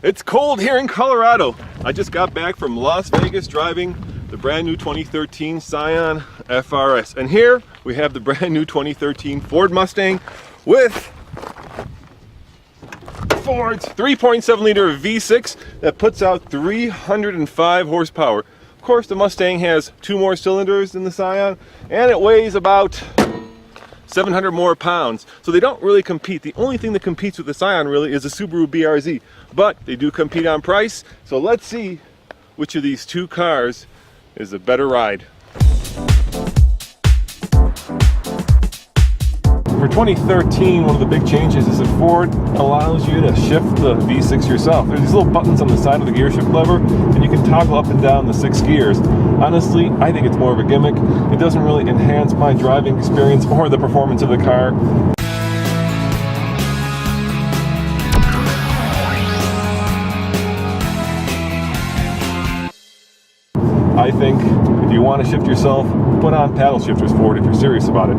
It's cold here in Colorado. I just got back from Las Vegas driving the brand new 2013 Scion FRS. And here we have the brand new 2013 Ford Mustang with Ford's 3.7 liter V6 that puts out 305 horsepower. Of course, the Mustang has 2 more cylinders than the Scion, and it weighs about 700 more pounds. So they don't really compete. The only thing that competes with the Scion really is the Subaru BRZ, but they do compete on price. So let's see which of these two cars is a better ride. For 2013, one of the big changes is that Ford allows you to shift the V6 yourself. There's these little buttons on the side of the gear shift lever, and you can toggle up and down the 6 gears. Honestly, I think it's more of a gimmick. It doesn't really enhance my driving experience or the performance of the car. I think if you want to shift yourself, put on paddle shifters, Ford, if you're serious about it.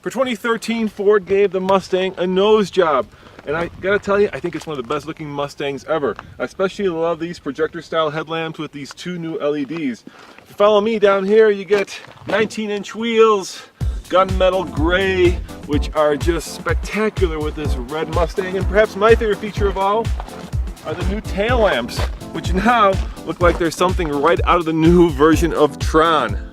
For 2013, Ford gave the Mustang a nose job. And I gotta tell you, I think it's one of the best looking Mustangs ever. I especially love these projector style headlamps with these 2 new LEDs. If you follow me down here, you get 19-inch wheels, gunmetal gray, which are just spectacular with this red Mustang. And perhaps my favorite feature of all are the new tail lamps, which now look like there's something right out of the new version of Tron.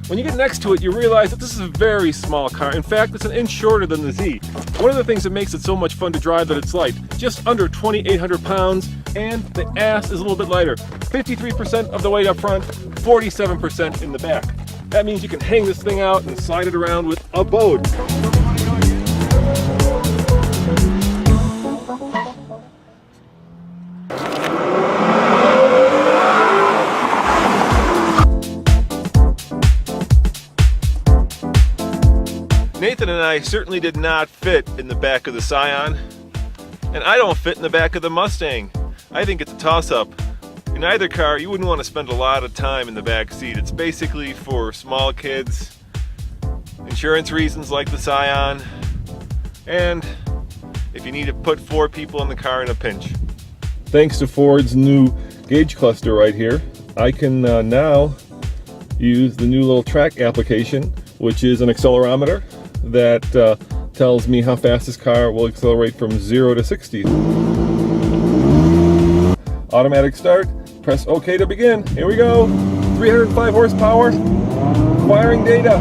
When you get next to it, you realize that this is a very small car. In fact, it's an inch shorter than the Z. One of the things that makes it so much fun to drive that it's light, just under 2,800 pounds, and the ass is a little bit lighter. 53% of the weight up front, 47% in the back. That means you can hang this thing out and slide it around with a boat. Nathan and I certainly did not fit in the back of the Scion, and I don't fit in the back of the Mustang. I think it's a toss-up. In either car, you wouldn't want to spend a lot of time in the back seat. It's basically for small kids, insurance reasons like the Scion, and if you need to put 4 people in the car in a pinch. Thanks to Ford's new gauge cluster right here, I can now use the new little track application, which is an accelerometer that tells me how fast this car will accelerate from 0 to 60. Automatic start, press OK to begin. Here we go. 305 horsepower, firing data.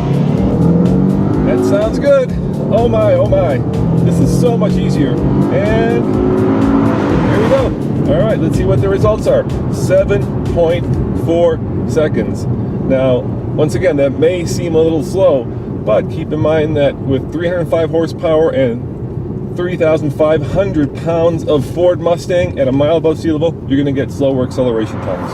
That sounds good. Oh my, oh my. This is so much easier. And here we go. All right, let's see what the results are. 7.4 seconds. Now, once again, that may seem a little slow, but keep in mind that with 305 horsepower and 3,500 pounds of Ford Mustang at a mile above sea level, you're going to get slower acceleration times.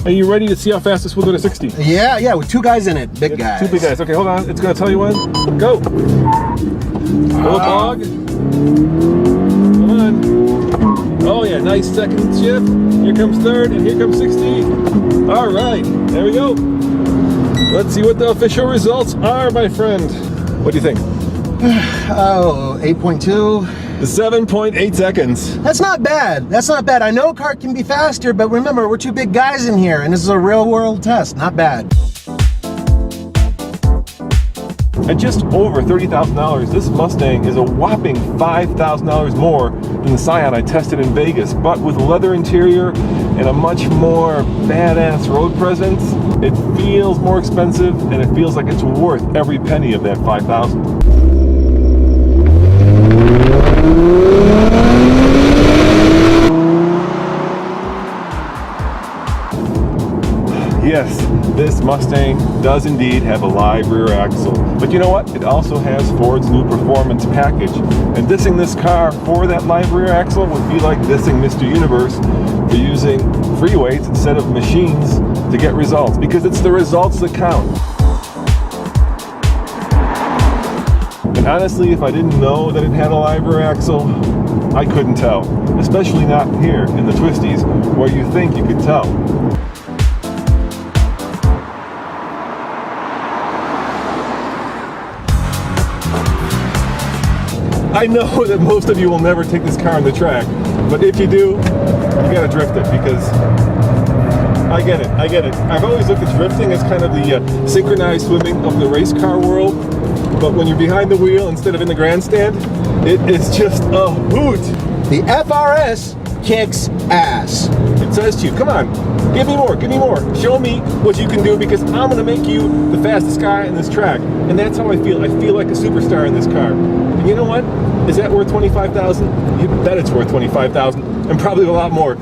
Are you ready to see how fast this will go to 60? Yeah, with 2 guys in it, big guys. 2 big guys. Okay, hold on. It's going to tell you when. Go. Little bog. Come on. Oh yeah, nice second shift. Here comes 3rd, and here comes 60. All right, there we go. Let's see what the official results are, my friend. What do you think? Oh, 8.2. The 7.8 seconds. That's not bad. That's not bad. I know a car can be faster, but remember, we're 2 big guys in here, and this is a real world test. Not bad. At just over $30,000, this Mustang is a whopping $5,000 more than the Scion I tested in Vegas, but with a leather interior and a much more badass road presence, it feels more expensive, and it feels like it's worth every penny of that $5,000. Yes, this Mustang does indeed have a live rear axle. But you know what? It also has Ford's new performance package. And dissing this car for that live rear axle would be like dissing Mr. Universe for using free weights instead of machines to get results, because it's the results that count. And honestly, if I didn't know that it had a live rear axle, I couldn't tell. Especially not here in the twisties, where you think you could tell. I know that most of you will never take this car on the track, but if you do, you gotta drift it, because I get it. I've always looked at drifting as kind of the synchronized swimming of the race car world, but when you're behind the wheel instead of in the grandstand, it is just a hoot. The FRS kicks ass. It says to you, come on, give me more, show me what you can do, because I'm gonna make you the fastest guy in this track. And that's how I feel. I feel like a superstar in this car. And you know what? Is that worth $25,000? You bet it's worth $25,000, and probably a lot more.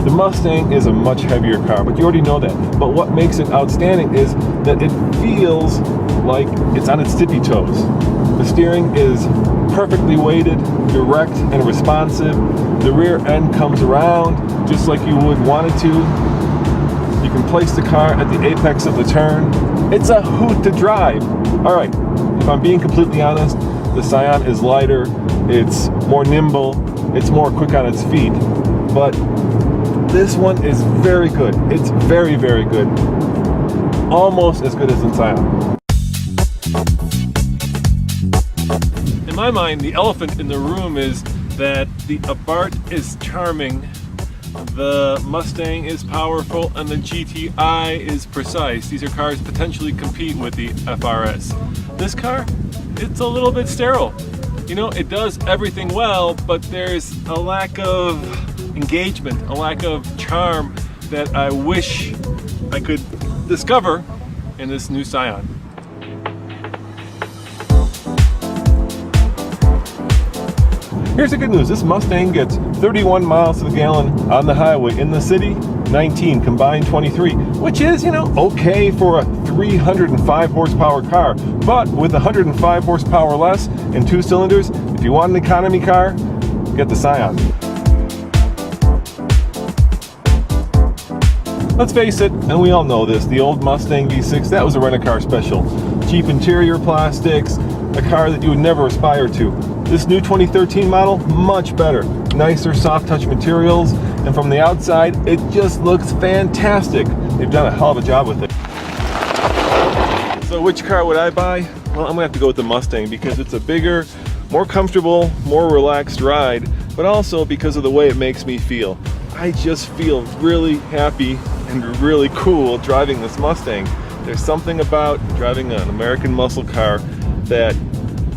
The Mustang is a much heavier car, but you already know that. But what makes it outstanding is that it feels like it's on its tippy toes. The steering is perfectly weighted, direct, and responsive. The rear end comes around just like you would want it to. You can place the car at the apex of the turn. It's a hoot to drive. All right, if I'm being completely honest, the Scion is lighter, it's more nimble, it's more quick on its feet, but this one is very good. It's very, very good. Almost as good as the Scion. In my mind, the elephant in the room is that the Abarth is charming, the Mustang is powerful, and the GTI is precise. These are cars potentially compete with the FRS. This car, it's a little bit sterile. You know, it does everything well, but there's a lack of engagement, a lack of charm that I wish I could discover in this new Scion. Here's the good news. This Mustang gets 31 miles to the gallon on the highway. In the city, 19, combined 23, which is, you know, okay for a 305 horsepower car. But with 105 horsepower less and 2 cylinders, if you want an economy car, get the Scion. Let's face it, and we all know this, the old Mustang V6, that was a rent-a-car special. Cheap interior plastics, a car that you would never aspire to. This new 2013 model, much better. Nicer soft touch materials, and from the outside, it just looks fantastic. They've done a hell of a job with it. So which car would I buy? Well, I'm gonna have to go with the Mustang, because it's a bigger, more comfortable, more relaxed ride, but also because of the way it makes me feel. I just feel really happy and really cool driving this Mustang. There's something about driving an American muscle car that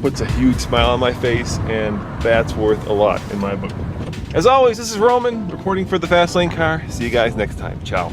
puts a huge smile on my face, and that's worth a lot in my book. As always, this is Roman reporting for the Fast Lane Car. See you guys next time. Ciao.